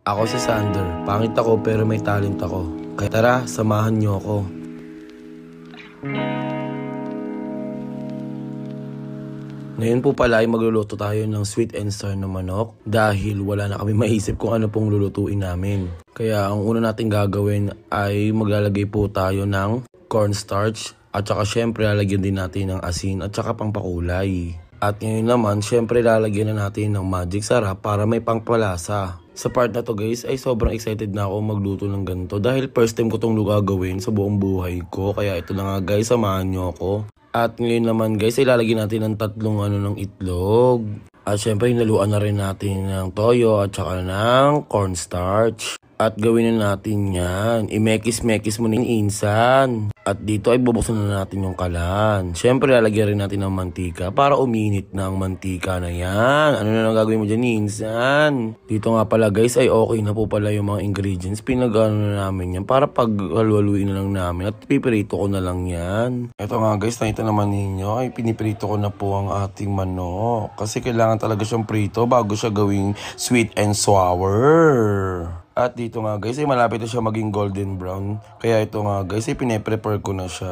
Ako si Sander. Pangit ako pero may talent ako. Kaya tara, samahan niyo ako. Ngayon po pala ay magluluto tayo ng sweet and sour na manok dahil wala na kami maisip kung ano pong lulutuin namin. Kaya ang una natin gagawin ay maglalagay po tayo ng cornstarch at saka syempre lalagyan din natin ng asin at saka pangpakulay. At ngayon naman syempre lalagyan na natin ng magic sarap para may pangpalasa. Sa part na to guys ay sobrang excited na ako magluto ng ganito dahil first time ko itong gagawin sa buong buhay ko. Kaya ito na nga guys, samahan nyo ako. At ngayon naman guys, ilalagyan natin ng tatlong ng itlog. At syempre, hinaluan na rin natin ng toyo at saka ng cornstarch. At gawin na natin yan. Imekis-mekis mo na yung insan. At dito ay bubuksan na natin yung kalan. Syempre, lalagyan rin natin ng mantika para uminit na ang mantika na yan. Ano na lang gagawin mo dyan, insan? Dito nga pala guys, ay okay na po pala yung mga ingredients. Pinagano na namin yan para paghaluhaluin na lang namin. At pipirito ko na lang yan. Ito nga guys, nakita naman ninyo, ay pinipirito ko na po ang ating manok. Kasi kailangan talaga siyang prito bago siya gawing sweet and sour. At dito nga guys, ay malapit na siya maging golden brown. Kaya ito nga guys, ay pine-prepare ko na siya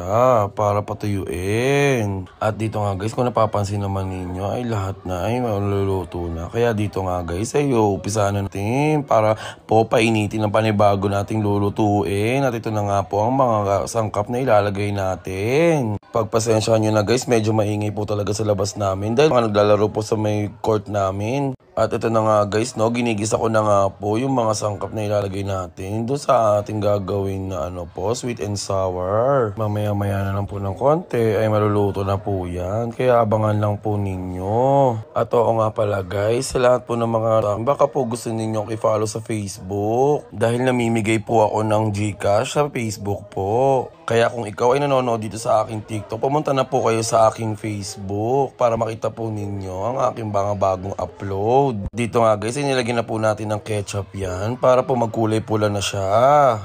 para patuyuin. At dito nga guys, kung napapansin naman ninyo, ay lahat na ay maluluto na. Kaya dito nga guys, ay upisahan na natin para po painitin ang panibago nating lulutuin. At ito na nga po ang mga sangkap na ilalagay natin. Pagpasensyahan nyo na guys, medyo maingay po talaga sa labas namin dahil mga naglalaro po sa may court namin. At ito na nga guys, ginigisa ko na nga po yung mga sangkap na ilalagay natin doon sa ating gagawin na sweet and sour. Mamaya-maya na lang po ng konti ay maluluto na po yan. Kaya abangan lang po ninyo. At oo nga pala guys, sa lahat po ng mga baka po gusto ninyo i-follow sa Facebook dahil namimigay po ako ng GCash sa Facebook po. Kaya kung ikaw ay nanonood dito sa aking TikTok, pumunta na po kayo sa aking Facebook para makita po ninyo ang aking mga bagong upload. Dito nga guys, inilagyan na po natin ng ketchup yan para po magkulay pula na siya.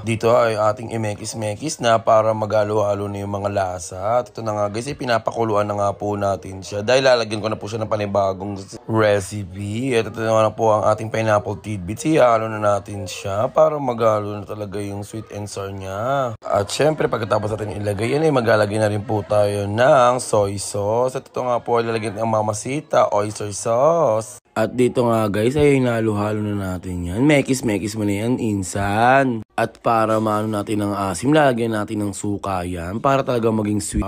Dito ay ating imekis-mekis na para magalo-halo na yung mga lasa. At ito na nga guys, pinapakuluan na nga po natin siya dahil lalagyan ko na po siya ng panibagong recipe. At ito na po ang ating pineapple tidbits. Ihalo na natin siya para magalo na talaga yung sweet and sour niya. At syempre pagkatapos natin ilagay yan ay maglalagay na rin po tayo ng soy sauce. At ito nga po ay lalagyan ng Mamacita oyster sauce. At dito nga guys ay hinalo-halo na natin yan. Mekis-mekis mo na yan, insan. At para maano natin ng asim, lalagyan natin ng suka yan para talaga maging sweet.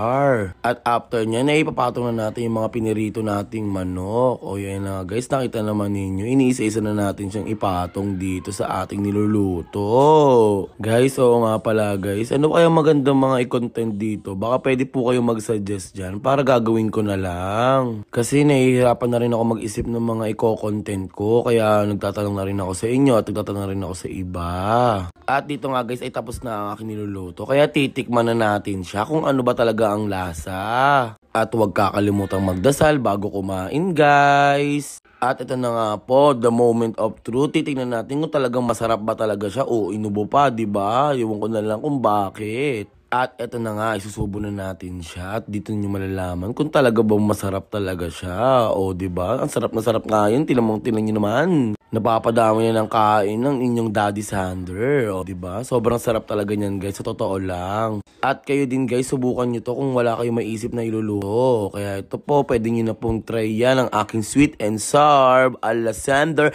At after nyan ay ipapatong na natin yung mga pinirito nating manok. O yan na guys, nakita naman ninyo, iniisa-isa na natin siyang ipatong dito sa ating niluluto. Guys, oo nga pala guys, ano kaya magandang mga i-content dito? Baka pwede po kayo mag-suggest dyan para gagawin ko na lang. Kasi nahihirapan na rin ako mag-isip ng mga i-content ko, kaya nagtatanong na rin ako sa inyo at nagtatanong na rin ako sa iba. At dito nga guys ay tapos na ang aking niluluto, kaya titikman na natin siya kung ano ba talaga ang lasa. At huwag kakalimutang magdasal bago kumain guys. At ito na nga po, the moment of truth. Titignan natin kung talagang masarap ba talaga siya o inubo pa, diba? Iwan ko na lang kung bakit. At ito na nga, isusubo na natin siya. At dito nyo malalaman kung talaga ba masarap talaga siya. O diba? Ang sarap na sarap nga yun. Tinan nyo naman. Napapadami na ng kain ng inyong Daddy Sander. O diba? Sobrang sarap talaga niyan guys. Sa totoo lang. At kayo din guys, subukan nyo to kung wala kayong maisip na iluluto. Kaya ito po, pwede nyo na pong try yan ang aking sweet and sour ala Sander.